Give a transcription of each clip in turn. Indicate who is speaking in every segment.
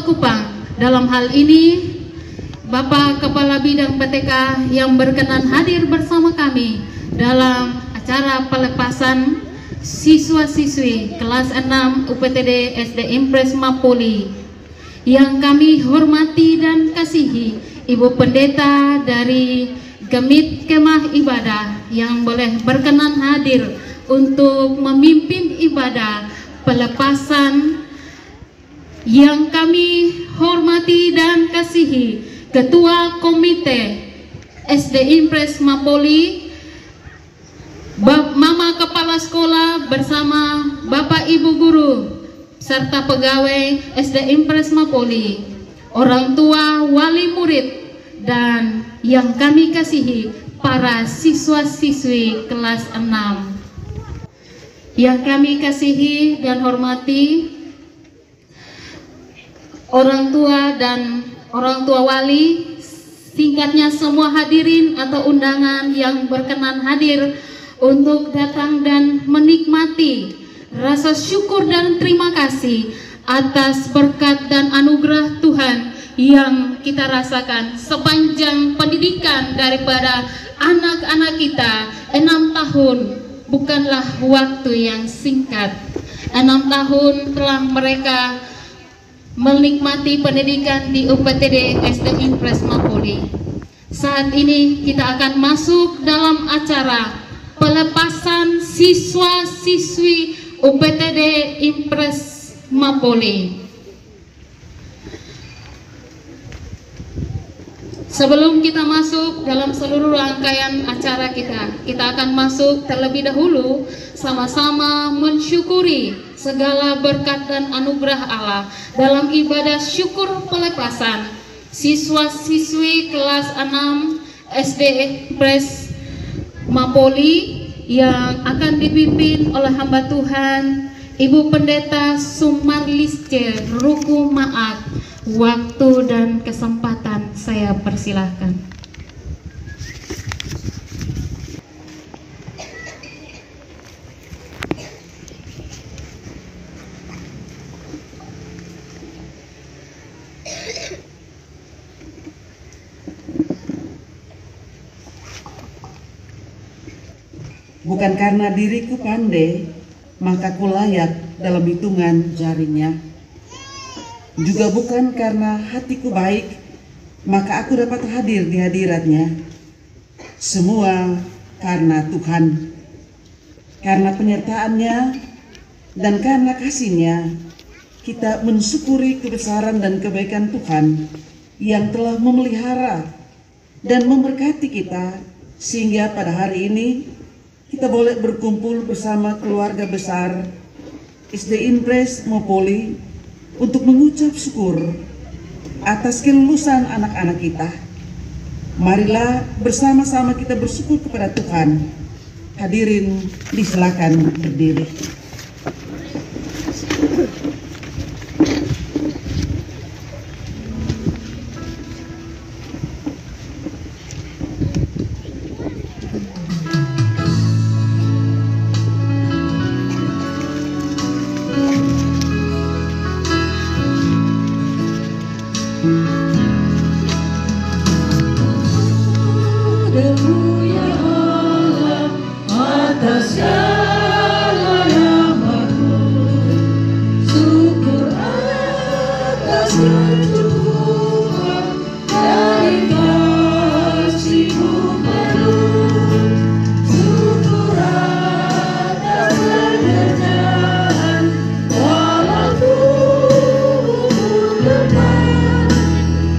Speaker 1: Kupang. Dalam hal ini Bapak Kepala Bidang BTK yang berkenan hadir bersama kami dalam acara pelepasan siswa-siswi kelas 6 UPTD SD Impres Mapoli. Yang kami hormati dan kasihi Ibu Pendeta dari Gemit Kemah Ibadah yang boleh berkenan hadir untuk memimpin ibadah pelepasan. Yang kami hormati dan kasihi Ketua Komite SD Impres Mapoli, Mama Kepala Sekolah bersama Bapak Ibu Guru serta pegawai SD Impres Mapoli, orang tua, wali murid, dan yang kami kasihi para siswa-siswi kelas 6. Yang kami kasihi dan hormati orang tua dan orang tua wali, singkatnya semua hadirin atau undangan yang berkenan hadir untuk datang dan menikmati rasa syukur dan terima kasih atas berkat dan anugerah Tuhan yang kita rasakan sepanjang pendidikan daripada anak-anak kita. 6 tahun bukanlah waktu yang singkat. 6 tahun telah mereka menikmati pendidikan di UPTD SD Impres Mapoli. Saat ini kita akan masuk dalam acara pelepasan siswa-siswi UPTD Impres Mapoli. Sebelum kita masuk dalam seluruh rangkaian acara kita akan masuk terlebih dahulu sama-sama mensyukuri segala berkat dan anugerah Allah dalam ibadah syukur pelepasan siswa-siswi kelas 6 SD Impres Mapoli yang akan dipimpin oleh hamba Tuhan Ibu Pendeta Sumarlisce Ruku Maat. Waktu dan kesempatan saya persilahkan.
Speaker 2: Bukan karena diriku pandai, maka ku layak dalam hitungan jarinya. Juga bukan karena hatiku baik, maka aku dapat hadir di hadiratnya. Semua karena Tuhan, karena penyertaannya dan karena kasih-Nya, kita mensyukuri kebesaran dan kebaikan Tuhan yang telah memelihara dan memberkati kita, sehingga pada hari ini kita boleh berkumpul bersama keluarga besar SD Impres Mapoli untuk mengucap syukur atas kelulusan anak-anak kita. Marilah bersama-sama kita bersyukur kepada Tuhan. Hadirin disilakan berdiri.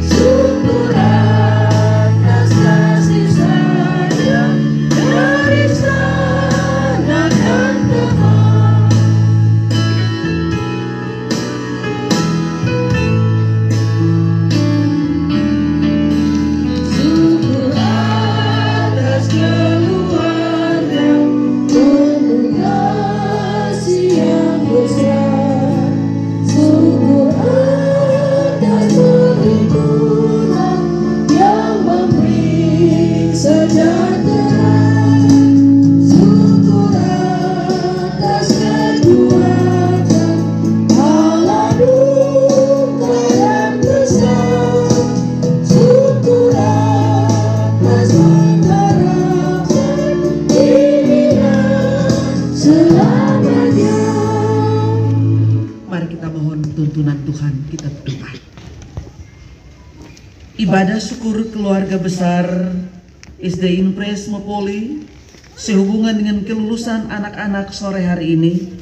Speaker 3: Syukur atas kasih sayang
Speaker 2: ibadah syukur keluarga besar SD Impres Mapolri sehubungan dengan kelulusan anak-anak sore hari ini.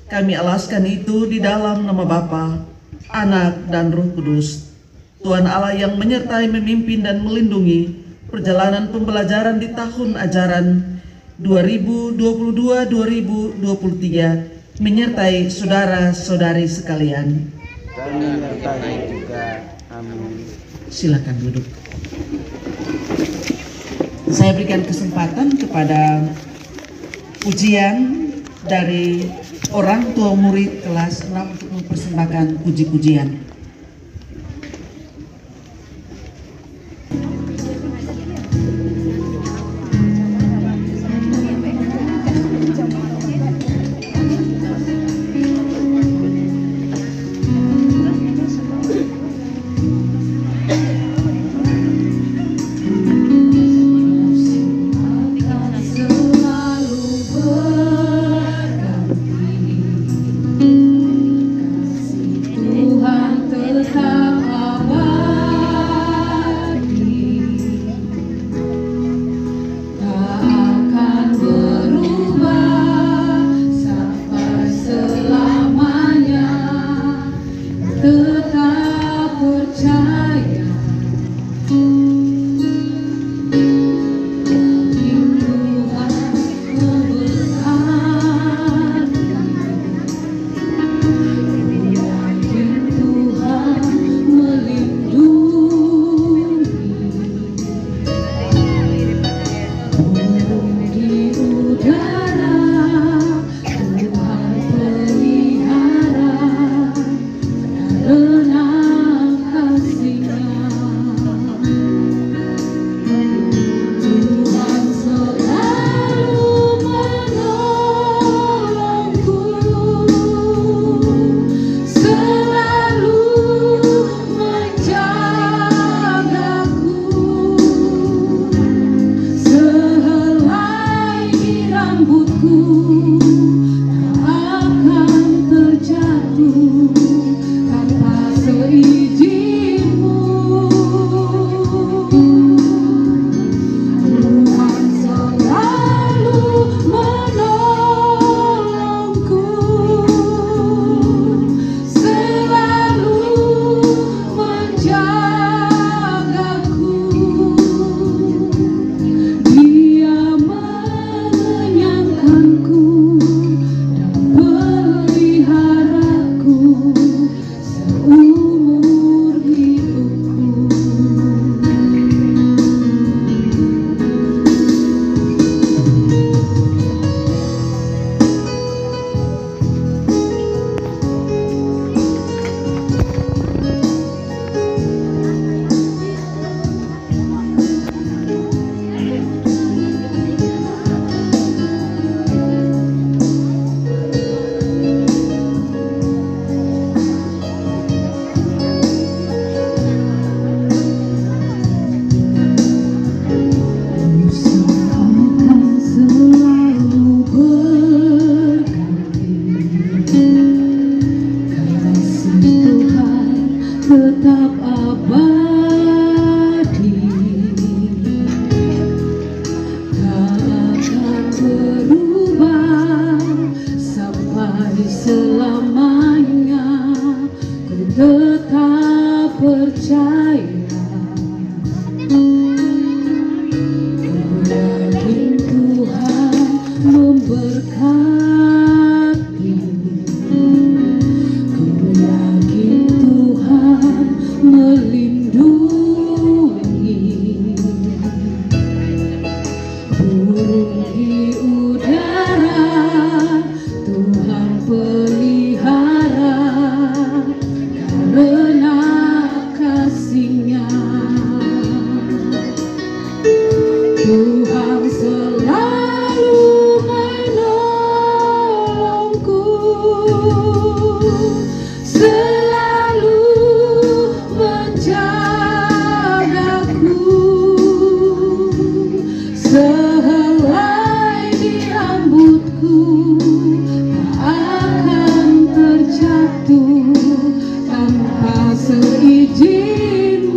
Speaker 2: Kami alaskan itu di dalam nama Bapa, Anak, dan Roh Kudus. Tuhan Allah yang menyertai, memimpin, dan melindungi perjalanan pembelajaran di tahun ajaran 2022-2023 menyertai saudara-saudari sekalian.
Speaker 3: Dan menyertai juga. Amin.
Speaker 2: Silakan duduk. Saya berikan kesempatan kepada ujian dari orang tua murid kelas 6 untuk mempersembahkan puji-pujian.
Speaker 4: Tanpa seizin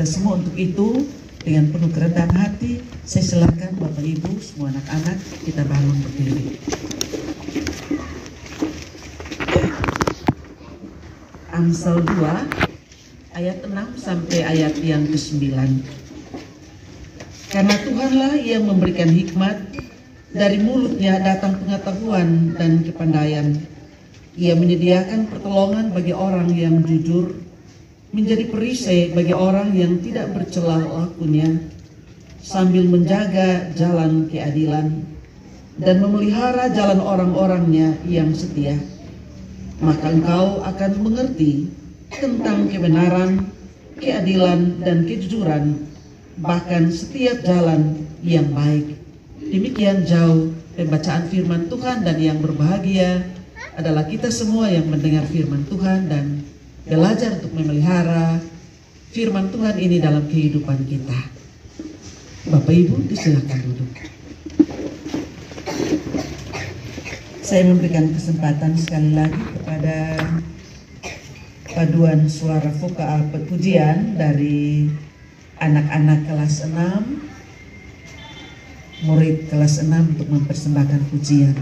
Speaker 2: kita semua untuk itu. Dengan penuh kerendahan hati, saya silakan Bapak Ibu, semua anak-anak, kita bangun berdiri. Amsal 2 ayat 6 sampai ayat yang ke-9. Karena Tuhanlah yang memberikan hikmat, dari mulutnya datang pengetahuan dan kepandaian. Ia menyediakan pertolongan bagi orang yang jujur, menjadi perisai bagi orang yang tidak bercela lakunya, sambil menjaga jalan keadilan dan memelihara jalan orang-orangnya yang setia. Maka engkau akan mengerti tentang kebenaran, keadilan, dan kejujuran, bahkan setiap jalan yang baik. Demikian jauh pembacaan firman Tuhan, dan yang berbahagia adalah kita semua yang mendengar firman Tuhan dan belajar untuk memelihara firman Tuhan ini dalam kehidupan kita. Bapak Ibu disilakan duduk. Saya memberikan kesempatan sekali lagi kepada paduan suara vokal pujian dari anak-anak kelas 6, murid kelas 6 untuk mempersembahkan pujian.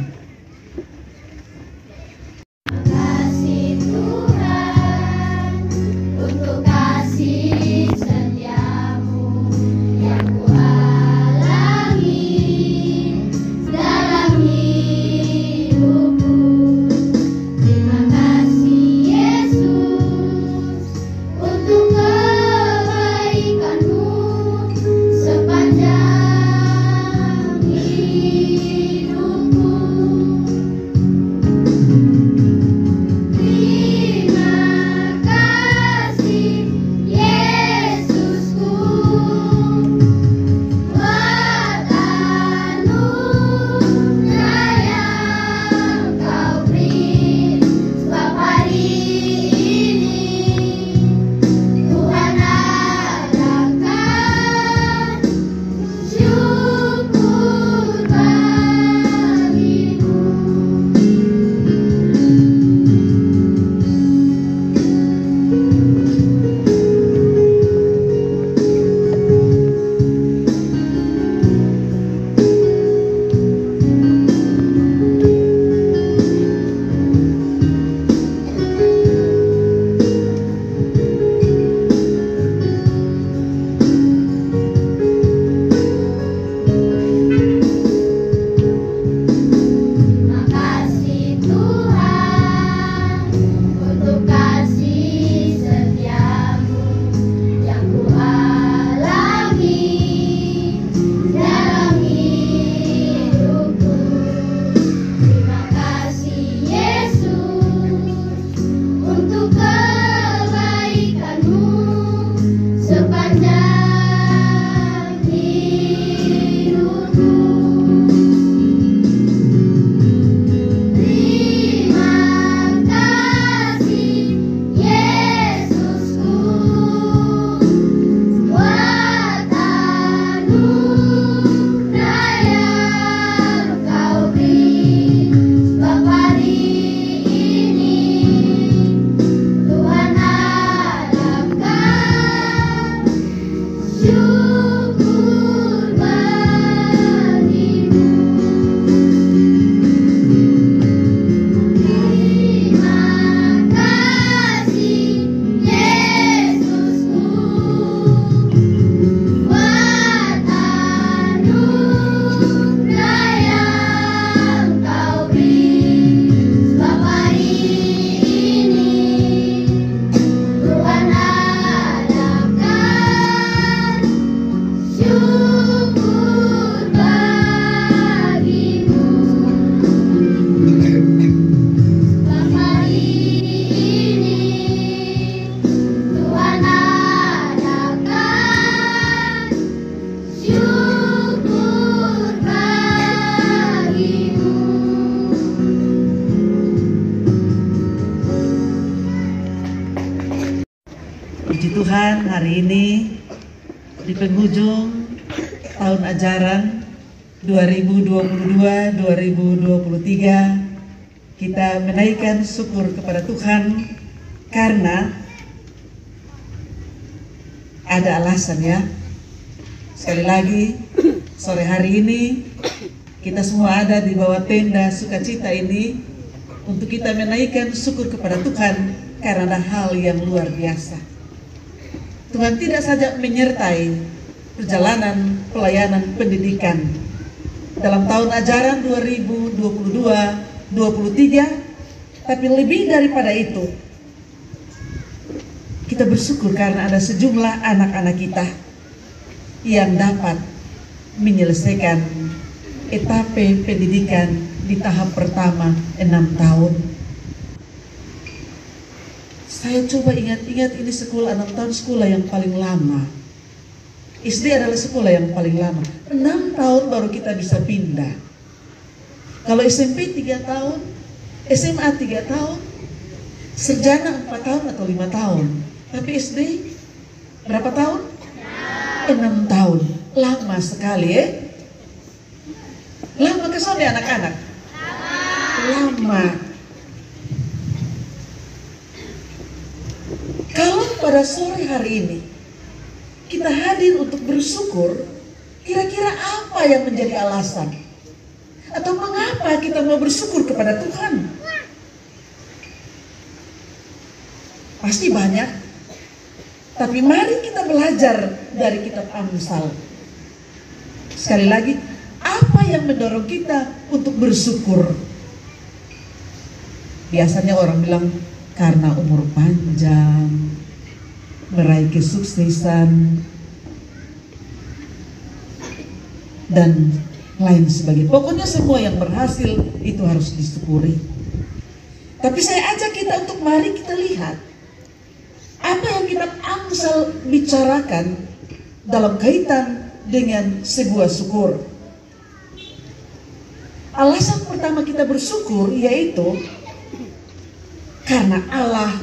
Speaker 2: Puji Tuhan, hari ini di penghujung tahun ajaran 2022-2023 kita menaikkan syukur kepada Tuhan karena ada alasan ya. Sekali lagi, sore hari ini kita semua ada di bawah tenda sukacita ini untuk kita menaikkan syukur kepada Tuhan karena ada hal yang luar biasa. Tuhan tidak saja menyertai perjalanan pelayanan pendidikan dalam tahun ajaran 2022-23, tapi lebih daripada itu, kita bersyukur karena ada sejumlah anak-anak kita yang dapat menyelesaikan etape pendidikan di tahap pertama 6 tahun. Saya coba ingat-ingat, ini sekolah 6 tahun, sekolah yang paling lama. SD adalah sekolah yang paling lama. 6 tahun baru kita bisa pindah. Kalau SMP 3 tahun, SMA 3 tahun, sarjana 4 tahun atau 5 tahun. Tapi SD berapa tahun? 6 tahun. Lama sekali ya. Lama kesannya anak-anak? Lama. Kalau pada sore hari ini kita hadir untuk bersyukur, kira-kira apa yang menjadi alasan? Atau mengapa kita mau bersyukur kepada Tuhan? Pasti banyak. Tapi mari kita belajar dari kitab Amsal. Sekali lagi, apa yang mendorong kita untuk bersyukur? Biasanya orang bilang karena umur panjang, meraih kesuksesan, dan lain sebagainya. Pokoknya semua yang berhasil itu harus disyukuri. Tapi saya ajak kita untuk mari kita lihat apa yang kitab Amsal bicarakan dalam kaitan dengan sebuah syukur. Alasan pertama kita bersyukur yaitu karena Allah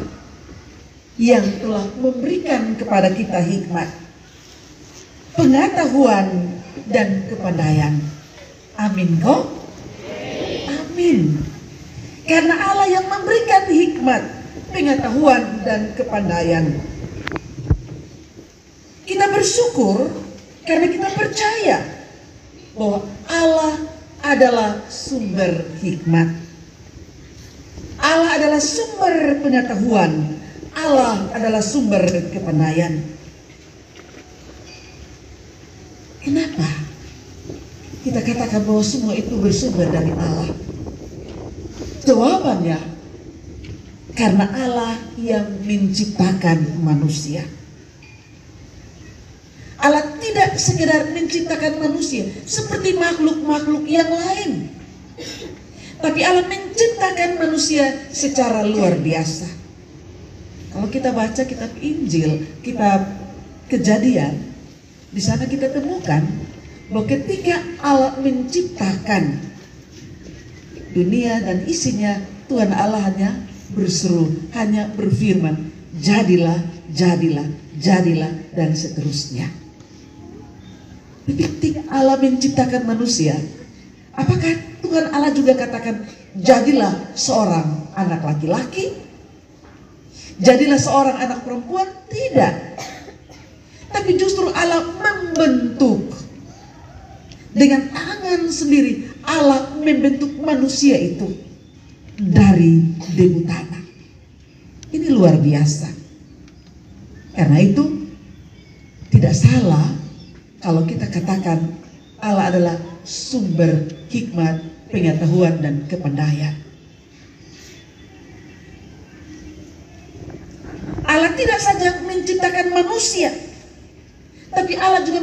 Speaker 2: yang telah memberikan kepada kita hikmat, pengetahuan, dan kepandaian. Amin kok? Amin. Karena Allah yang memberikan hikmat, pengetahuan, dan kepandaian. Kita bersyukur karena kita percaya bahwa Allah adalah sumber hikmat. Allah adalah sumber pengetahuan. Allah adalah sumber kepandaian. Kenapa kita katakan bahwa semua itu bersumber dari Allah? Jawabannya, karena Allah yang menciptakan manusia. Allah tidak sekedar menciptakan manusia seperti makhluk-makhluk yang lain, tapi Allah menciptakan manusia secara luar biasa. Kalau kita baca kitab Injil, kitab Kejadian, di sana kita temukan bahwa ketika Allah menciptakan dunia dan isinya, Tuhan Allah hanya berseru, hanya berfirman, jadilah, jadilah, jadilah, dan seterusnya. Ketika Allah menciptakan manusia, apakah Tuhan Allah juga katakan, jadilah seorang anak laki-laki, jadilah seorang anak perempuan? Tidak. Tapi justru Allah membentuk dengan tangan sendiri. Allah membentuk manusia itu dari debu tanah. Ini luar biasa. Karena itu tidak salah kalau kita katakan Allah adalah sumber hikmat, pengetahuan, dan kepandaian. Allah tidak saja menciptakan manusia, tapi Allah juga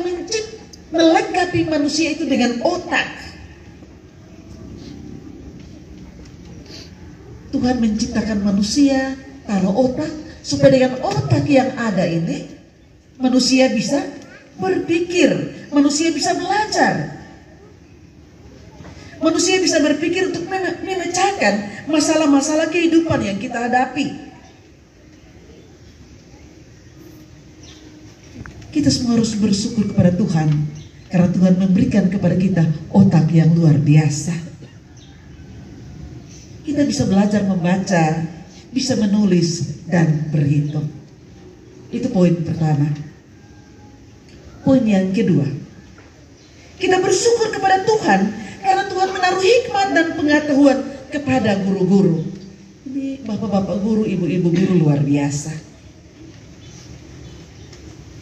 Speaker 2: melengkapi manusia itu dengan otak. Tuhan menciptakan manusia taruh otak, supaya dengan otak yang ada ini manusia bisa berpikir, manusia bisa belajar, manusia bisa berpikir untuk memecahkan masalah-masalah kehidupan yang kita hadapi. Kita semua harus bersyukur kepada Tuhan karena Tuhan memberikan kepada kita otak yang luar biasa. Kita bisa belajar membaca, bisa menulis, dan berhitung. Itu poin pertama. Poin yang kedua, kita bersyukur kepada Tuhan karena Tuhan menaruh hikmat dan pengetahuan kepada guru-guru. Ini bapak-bapak guru, ibu-ibu guru luar biasa.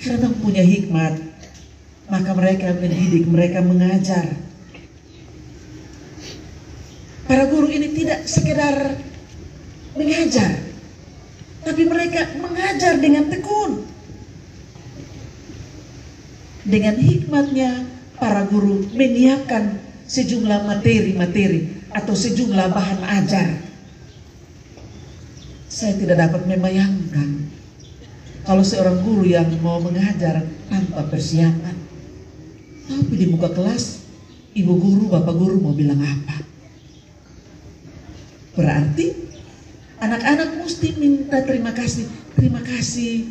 Speaker 2: Karena punya hikmat, maka mereka mendidik, mereka mengajar. Para guru ini tidak sekedar mengajar, tapi mereka mengajar dengan tekun. Dengan hikmatnya, para guru menyiapkan sejumlah materi-materi atau sejumlah bahan ajar. Saya tidak dapat membayangkan kalau seorang guru yang mau mengajar tanpa persiapan. Tapi di muka kelas, ibu guru, bapak guru mau bilang apa? Berarti anak-anak mesti minta terima kasih. Terima kasih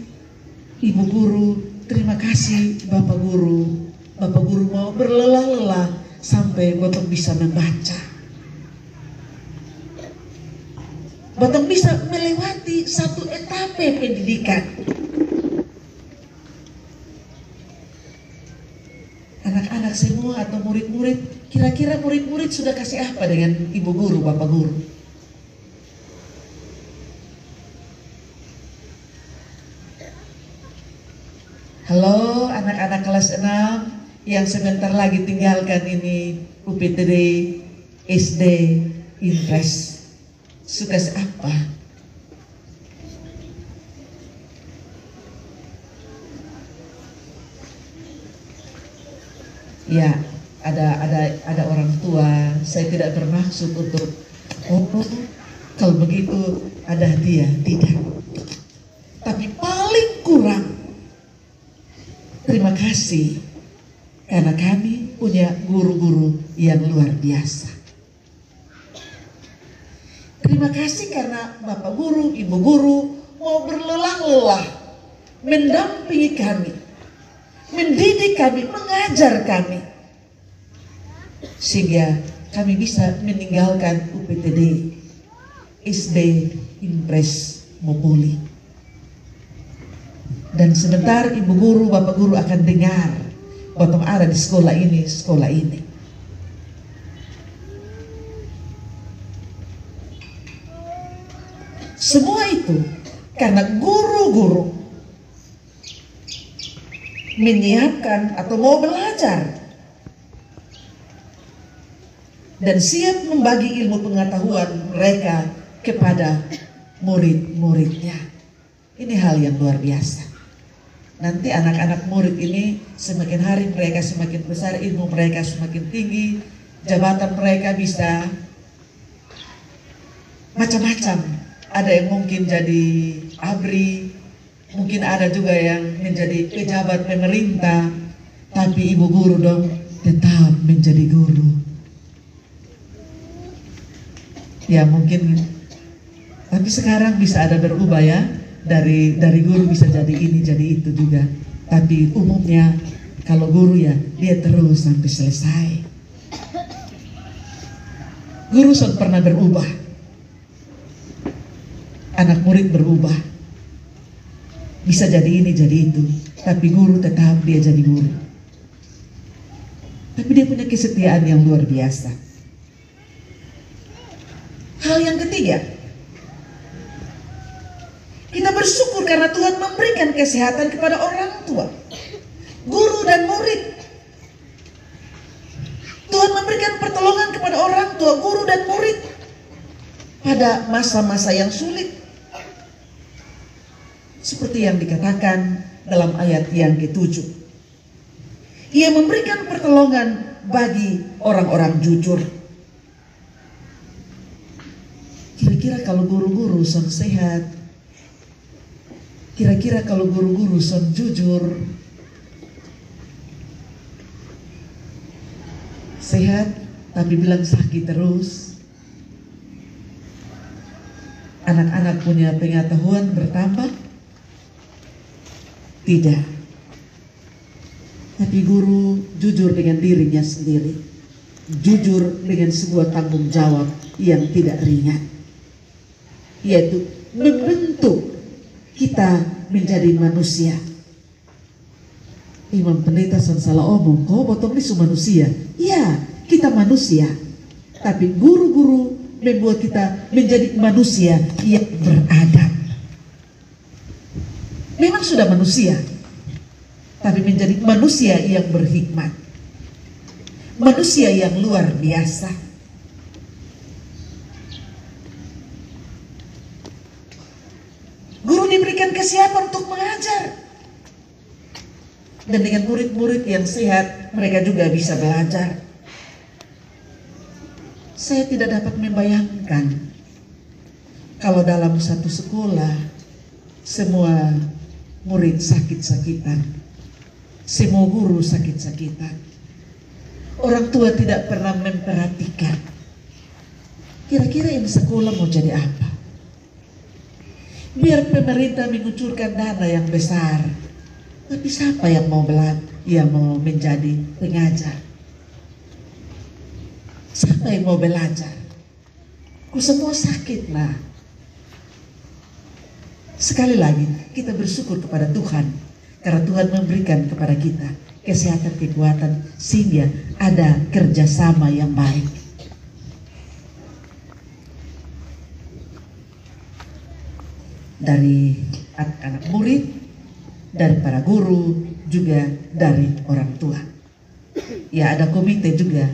Speaker 2: ibu guru, terima kasih bapak guru. Bapak guru mau berlelah-lelah sampai Botong bisa membaca. Botong bisa melewati satu etape pendidikan. Anak-anak semua atau murid-murid, kira-kira murid-murid sudah kasih apa dengan ibu guru, bapak guru? Halo anak-anak kelas 6 yang sebentar lagi tinggalkan ini UPTD SD Impres. Suka apa? Ya, ada orang tua. Saya tidak bermaksud untuk kalau begitu ada hadiah, tidak. Tapi paling kurang terima kasih karena kami punya guru-guru yang luar biasa. Terima kasih karena bapak guru, ibu guru mau berlelah-lelah mendampingi kami, mendidik kami, mengajar kami, sehingga kami bisa meninggalkan UPTD SD Impres Mopoli. Dan sebentar ibu guru, bapak guru akan dengar Botong ada di sekolah ini, sekolah ini. Semua itu karena guru-guru menyiapkan atau mau belajar dan siap membagi ilmu pengetahuan mereka kepada murid-muridnya. Ini hal yang luar biasa. Nanti anak-anak murid ini semakin hari mereka semakin besar, ilmu mereka semakin tinggi, jabatan mereka bisa macam-macam. Ada yang mungkin jadi ABRI, mungkin ada juga yang menjadi pejabat pemerintah, tapi ibu guru dong tetap menjadi guru. Ya mungkin, tapi sekarang bisa ada berubah ya. Dari guru bisa jadi ini, jadi itu juga. Tapi umumnya kalau guru ya dia terus sampai selesai. Guru sudah pernah berubah, anak murid berubah, bisa jadi ini, jadi itu. Tapi guru tetap dia jadi guru. Tapi dia punya kesetiaan yang luar biasa. Hal yang ketiga, kita bersyukur karena Tuhan memberikan kesehatan kepada orang tua, guru dan murid. Tuhan memberikan pertolongan kepada orang tua, guru dan murid pada masa-masa yang sulit. Seperti yang dikatakan dalam ayat yang ke-7. Ia memberikan pertolongan bagi orang-orang jujur. Kira-kira kalau guru-guru son sehat, kira-kira kalau guru-guru son jujur, sehat tapi bilang sakit terus, anak-anak punya pengetahuan bertambah? Tidak. Tapi guru jujur dengan dirinya sendiri, jujur dengan sebuah tanggung jawab yang tidak ringan, yaitu membentuk kita menjadi manusia. Imam Pendeta salah omong, kau botong ini manusia. Iya, kita manusia. Tapi guru-guru membuat kita menjadi manusia yang beradab. Memang sudah manusia, tapi menjadi manusia yang berhikmat. Manusia yang luar biasa. Guru diberikan kesiapan untuk mengajar. Dan dengan murid-murid yang sehat, mereka juga bisa belajar. Saya tidak dapat membayangkan kalau dalam satu sekolah semua murid sakit-sakitan, semua guru sakit-sakitan, orang tua tidak pernah memperhatikan. Kira-kira ini sekolah mau jadi apa? Biar pemerintah mengucurkan dana yang besar, tapi siapa yang mau menjadi pengajar? Siapa yang mau belajar? Kok semua sakit lah. Sekali lagi kita bersyukur kepada Tuhan, karena Tuhan memberikan kepada kita kesehatan, kekuatan, sehingga ada kerjasama yang baik. Dari anak-anak murid, dari para guru, juga dari orang tua. Ya, ada komite juga.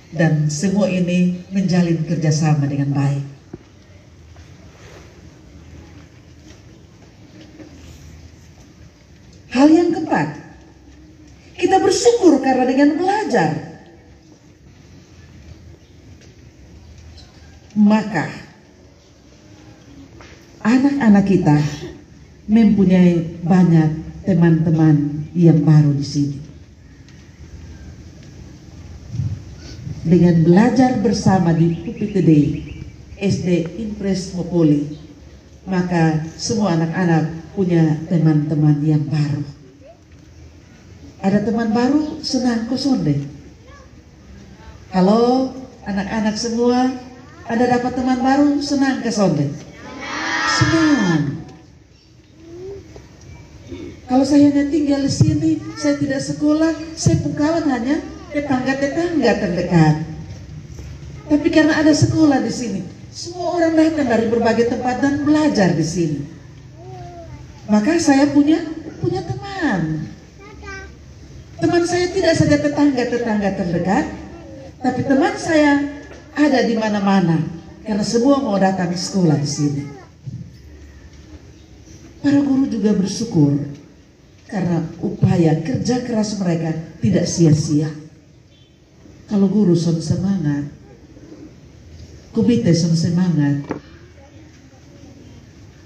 Speaker 2: Dan semua ini menjalin kerjasama dengan baik. Hal yang keempat, kita bersyukur karena dengan belajar, maka anak-anak kita mempunyai banyak teman-teman yang baru di sini. Dengan belajar bersama di UPTD SD Impres Mopoli, maka semua anak-anak punya teman-teman yang baru. Ada teman baru, senang kosonde. Halo anak-anak semua, ada dapat teman baru, senang kosonde. Senang. Kalau saya hanya tinggal di sini, saya tidak sekolah, saya pun kawan hanya tetangga-tetangga terdekat. Tapi karena ada sekolah di sini, semua orang datang dari berbagai tempat dan belajar di sini. Maka saya punya teman. Teman saya tidak saja tetangga-tetangga terdekat, tapi teman saya ada di mana-mana karena semua mau datang ke sekolah di sini. Para guru juga bersyukur karena upaya kerja keras mereka tidak sia-sia. Kalau guru son semangat, komite son semangat,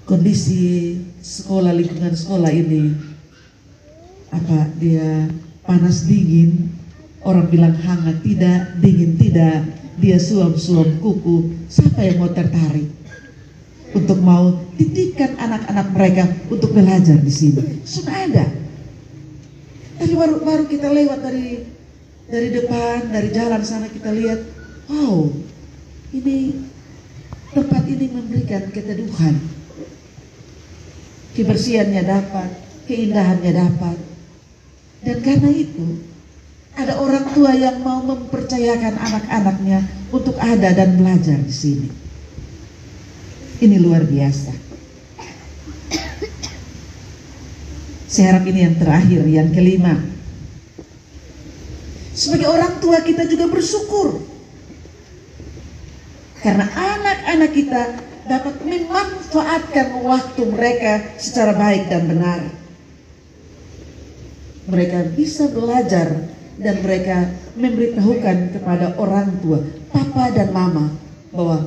Speaker 2: kondisi sekolah, lingkungan sekolah ini dia panas dingin, orang bilang hangat tidak, dingin tidak, dia suam-suam kuku, siapa yang mau tertarik untuk mau titipkan anak-anak mereka untuk belajar di sini? Sudah ada. Tapi baru kita lewat dari depan, dari jalan sana kita lihat, wow, ini tempat ini memberikan keteduhan, kebersihannya dapat, keindahannya dapat, dan karena itu ada orang tua yang mau mempercayakan anak-anaknya untuk ada dan belajar di sini. Ini luar biasa. Saya harap ini yang terakhir, yang kelima. Sebagai orang tua kita juga bersyukur karena anak-anak kita dapat memanfaatkan waktu mereka secara baik dan benar. Mereka bisa belajar dan mereka memberitahukan kepada orang tua, papa dan mama, bahwa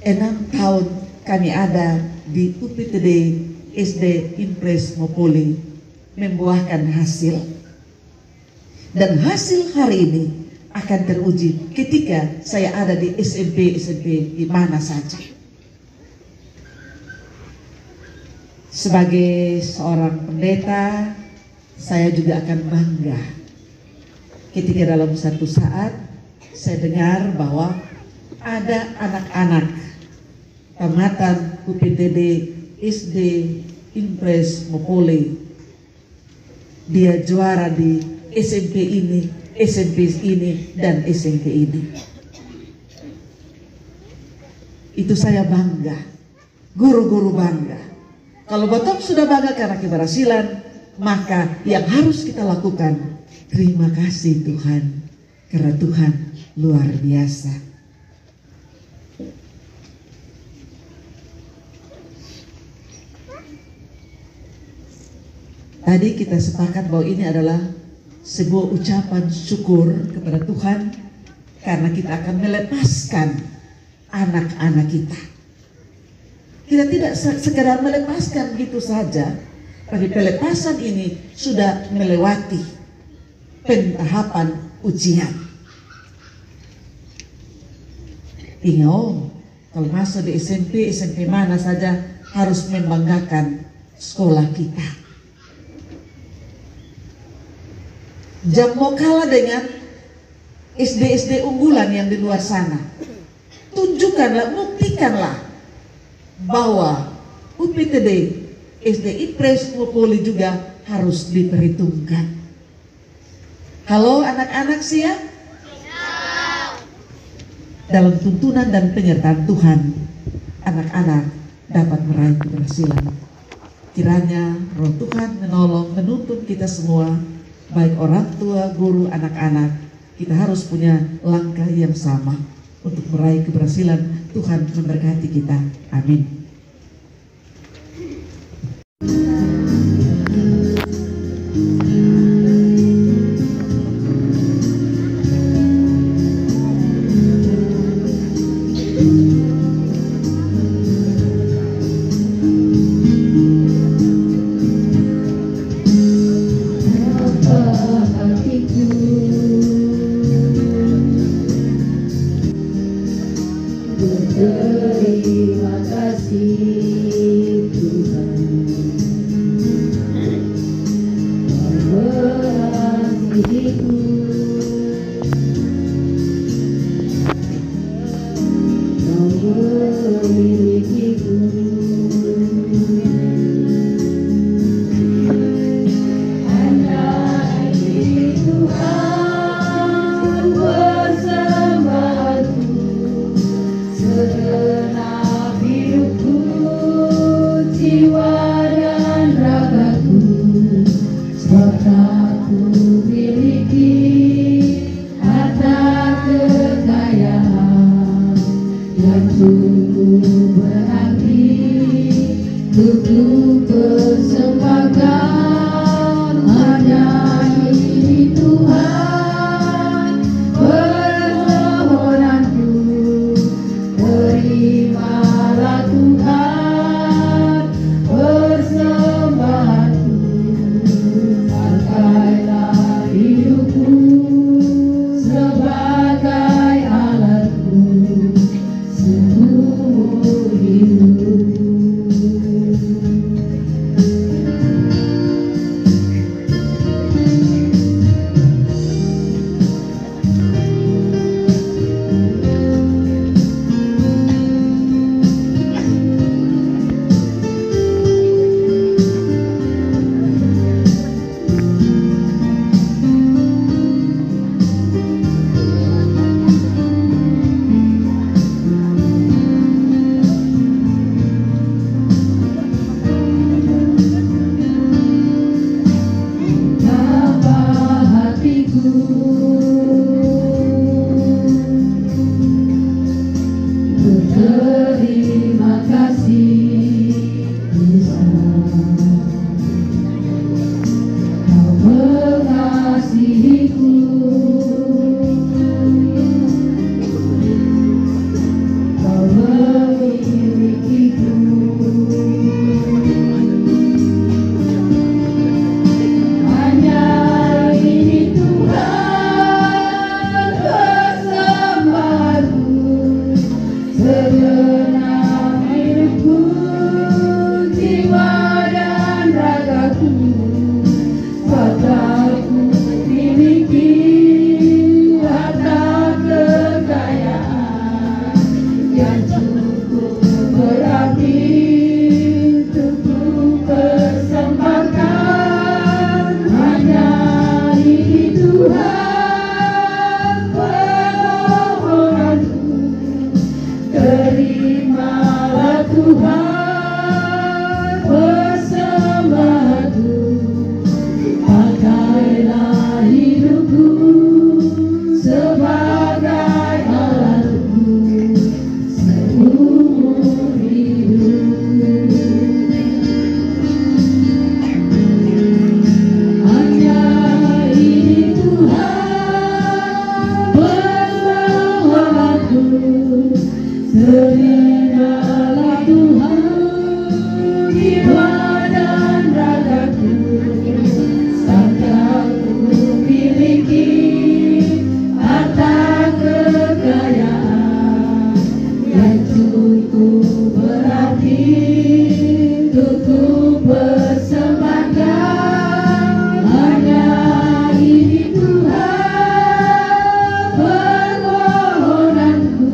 Speaker 2: 6 tahun kami ada di UPTD SD Impres Mopoli membuahkan hasil. Dan hasil hari ini akan teruji ketika saya ada di SMP di mana saja. Sebagai seorang pendeta, saya juga akan bangga ketika dalam satu saat saya dengar bahwa ada anak-anak tamatan UPTD SD Impres Mopoli dia juara di SMP ini, SMP ini, dan SMP ini. Itu saya bangga, guru-guru bangga. Kalau Batok sudah bangga karena keberhasilan, maka yang harus kita lakukan, terima kasih Tuhan, karena Tuhan luar biasa. Tadi kita sepakat bahwa ini adalah sebuah ucapan syukur kepada Tuhan karena kita akan melepaskan anak-anak kita. Kita tidak sekedar melepaskan gitu saja, tapi pelepasan ini sudah melewati pentahapan ujian. Ingat, kalau masuk di SMP, SMP mana saja harus membanggakan sekolah kita. Jangan mau kalah dengan SD-SD unggulan yang di luar sana. Tunjukkanlah, buktikanlah bahwa UPTD, SD Impres Mopoli juga harus diperhitungkan. Halo anak-anak siap? Dalam tuntunan dan penyertaan Tuhan, anak-anak dapat meraih keberhasilan. Kiranya Roh Tuhan menolong, menuntun kita semua, baik orang tua, guru, anak-anak. Kita harus punya langkah yang sama untuk meraih keberhasilan. Tuhan memberkati kita. Amin.
Speaker 4: Terima kasih
Speaker 1: untukku persembahkan hanya ini Tuhan permohonanku.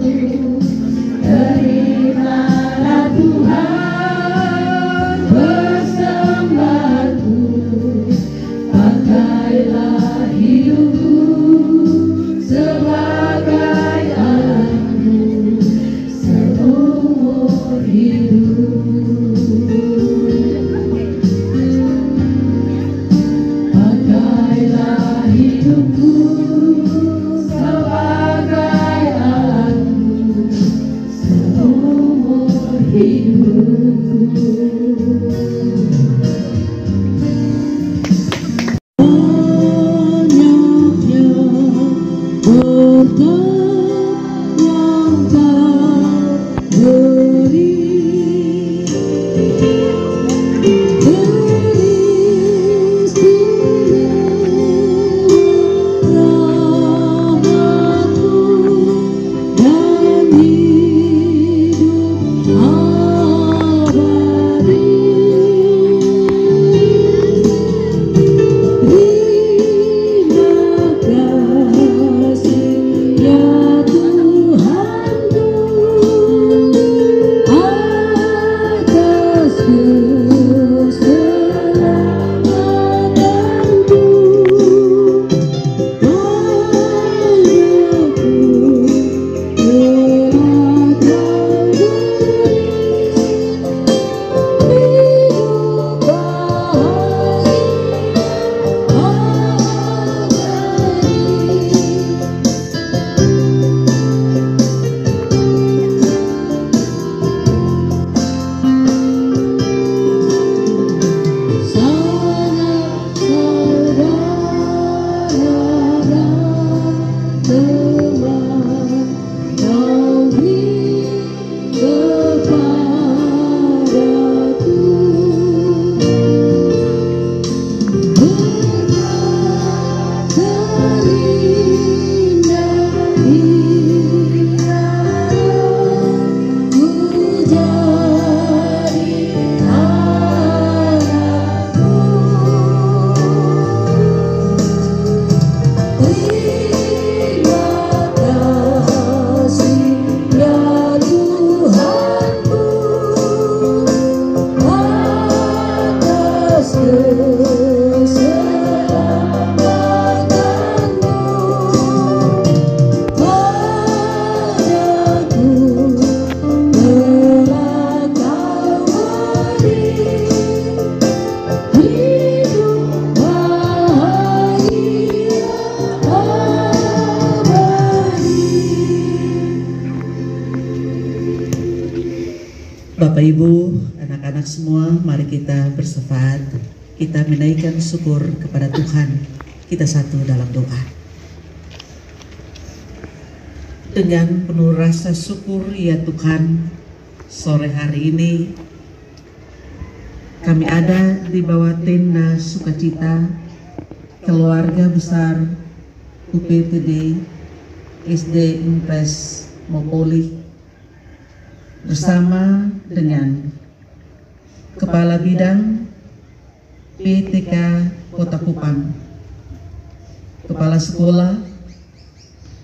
Speaker 1: Terimalah Tuhan persembahanku, pakailah hidupku sebagai alatmu seumur hidup. Pakailah hidupku sebagai alatmu seumur hidupku.
Speaker 2: Bapak Ibu, anak-anak semua, mari kita bersyafaat. Kita menaikkan syukur kepada Tuhan. Kita satu dalam doa. Dengan penuh rasa syukur ya Tuhan, sore hari ini kami ada di bawah tenda sukacita keluarga besar UPTD SD Impres Mopoli bersama dengan Kepala Bidang PTK Kota Kupang, Kepala Sekolah,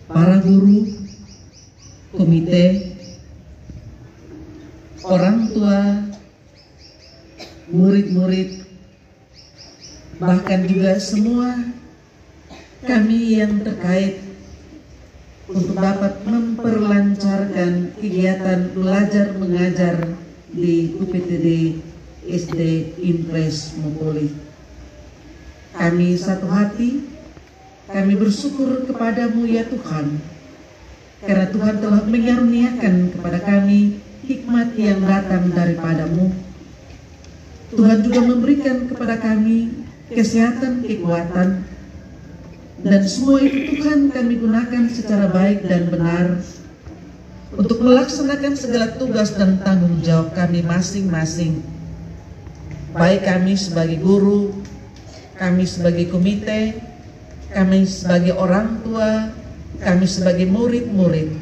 Speaker 2: para guru, komite, orang tua, murid-murid, bahkan juga semua kami yang terkait untuk dapat memperlancarkan kegiatan belajar mengajar di UPTD SD Impres Mopoli. Kami satu hati, kami bersyukur kepadamu ya Tuhan, karena Tuhan telah mengaruniakan kepada kami hikmat yang datang daripadamu. Tuhan juga memberikan kepada kami kesehatan, kekuatan, dan semua itu Tuhan kami gunakan secara baik dan benar untuk melaksanakan segala tugas dan tanggung jawab kami masing-masing. Baik kami sebagai guru, kami sebagai komite, kami sebagai orang tua, kami sebagai murid-murid.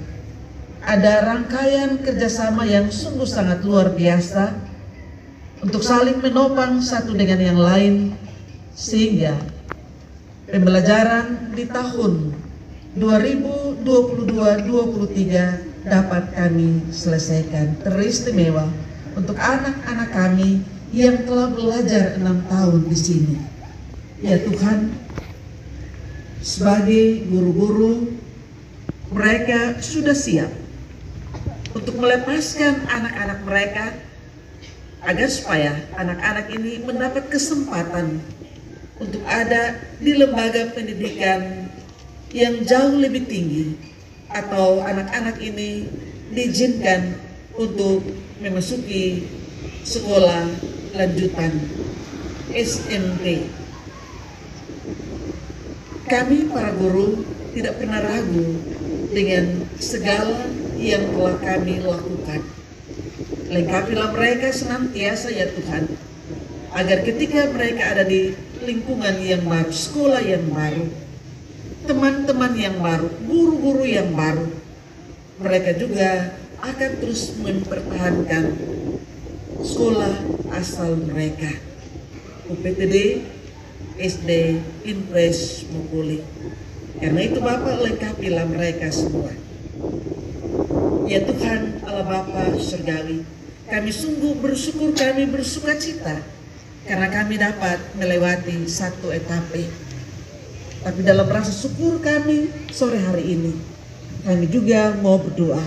Speaker 2: Ada rangkaian kerjasama yang sungguh sangat luar biasa untuk saling menopang satu dengan yang lain, sehingga pembelajaran di tahun 2022-23 dapat kami selesaikan teristimewa untuk anak-anak kami yang telah belajar 6 tahun di sini. Ya Tuhan, sebagai guru-guru, mereka sudah siap untuk melepaskan anak-anak mereka agar supaya anak-anak ini mendapat kesempatan untuk ada di lembaga pendidikan yang jauh lebih tinggi, atau anak-anak ini diizinkan untuk memasuki sekolah lanjutan SMP. Kami para guru tidak pernah ragu dengan segala yang telah kami lakukan. Lengkapilah mereka senantiasa ya Tuhan, agar ketika mereka ada di lingkungan yang baru, sekolah yang baru, teman-teman yang baru, guru-guru yang baru, mereka juga akan terus mempertahankan sekolah asal mereka, UPTD SD Impres Mopoli. Karena itu Bapa, lengkapilah mereka semua. Ya Tuhan Allah Bapa Surgawi, kami sungguh bersyukur, kami bersuka cita karena kami dapat melewati satu etape. Tapi dalam rasa syukur kami sore hari ini, kami juga mau berdoa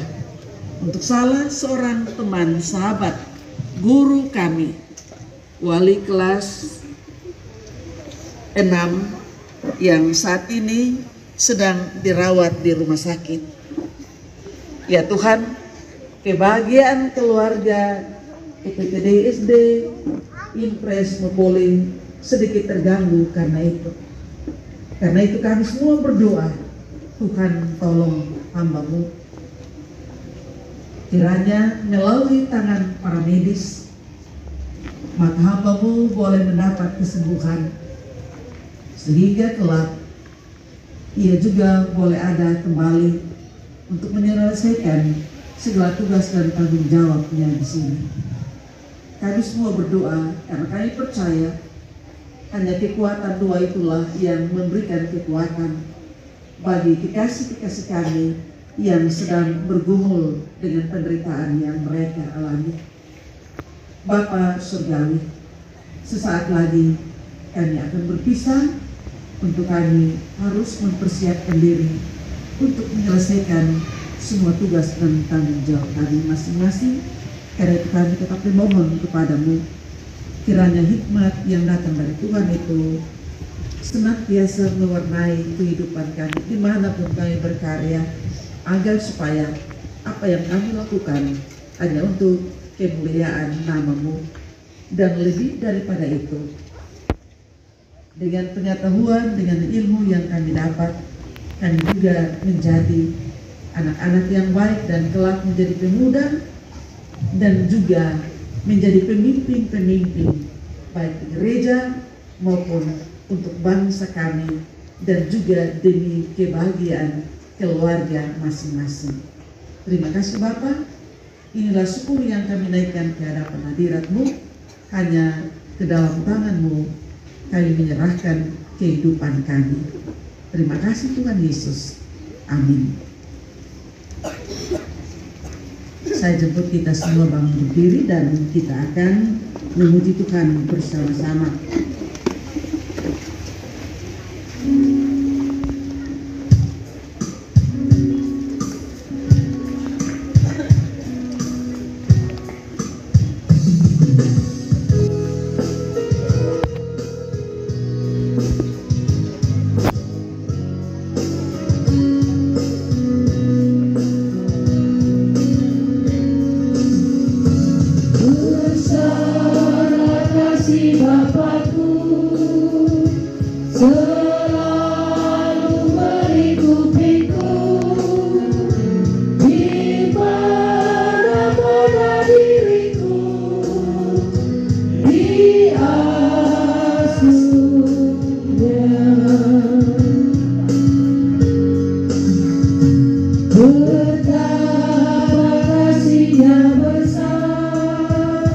Speaker 2: untuk salah seorang teman, sahabat, guru kami, wali kelas 6 yang saat ini sedang dirawat di rumah sakit. Ya Tuhan, kebahagiaan keluarga UPTD SD Impres Mopoli sedikit terganggu karena itu. Karena itu kami semua berdoa, Tuhan tolong hamba-Mu. Kiranya melalui tangan para medis, maka hamba-Mu boleh mendapat kesembuhan, sehingga kelak ia juga boleh ada kembali untuk menyelesaikan segala tugas dan tanggung jawabnya di sini. Kami semua berdoa karena kami percaya hanya kekuatan doa itulah yang memberikan kekuatan bagi kekasih-kekasih kami yang sedang bergumul dengan penderitaan yang mereka alami. Bapa Surgawi, sesaat lagi kami akan berpisah untuk kami harus mempersiapkan diri untuk menyelesaikan semua tugas dan tanggung jawab kami masing-masing. Karena itu kami tetap memohon kepadamu, kiranya hikmat yang datang dari Tuhan itu senantiasa mewarnai kehidupan kami dimanapun kami berkarya, agar supaya apa yang kami lakukan hanya untuk kemuliaan nama-Mu. Dan lebih daripada itu, dengan pengetahuan, dengan ilmu yang kami dapat, kami juga menjadi anak-anak yang baik dan kelak menjadi pemuda dan juga menjadi pemimpin-pemimpin baik di gereja maupun untuk bangsa kami dan juga demi kebahagiaan keluarga masing-masing. Terima kasih Bapa. Inilah syukur yang kami naikkan ke hadapan hadirat-Mu. Hanya ke dalam tangan-Mu kami menyerahkan kehidupan kami. Terima kasih Tuhan Yesus. Amin. Saya jemput kita semua bangun berdiri dan kita akan memuji Tuhan bersama-sama.
Speaker 4: Betapa kasihnya besar.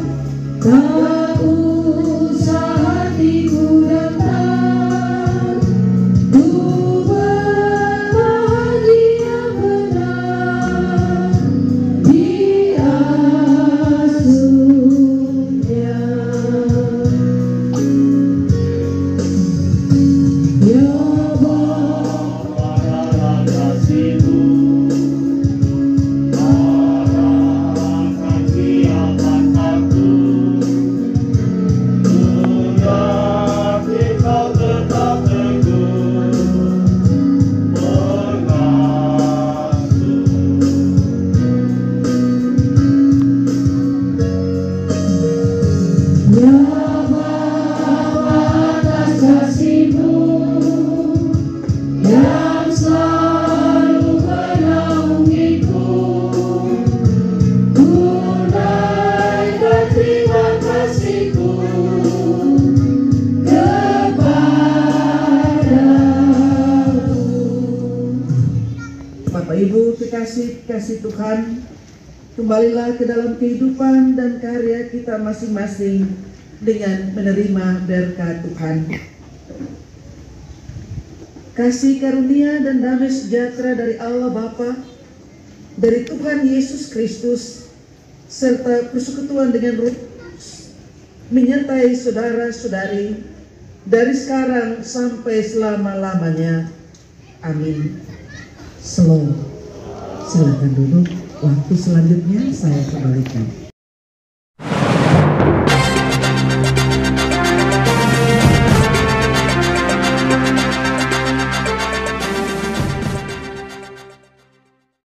Speaker 2: Bapak Ibu kasih Tuhan, kembalilah ke dalam kehidupan dan karya kita masing-masing dengan menerima berkat Tuhan. Kasih karunia dan damai sejahtera dari Allah Bapa, dari Tuhan Yesus Kristus, serta persekutuan dengan Roh Kudus menyertai saudara-saudari dari sekarang sampai selama-lamanya. Amin. Silakan duduk. Waktu selanjutnya saya kembalikan.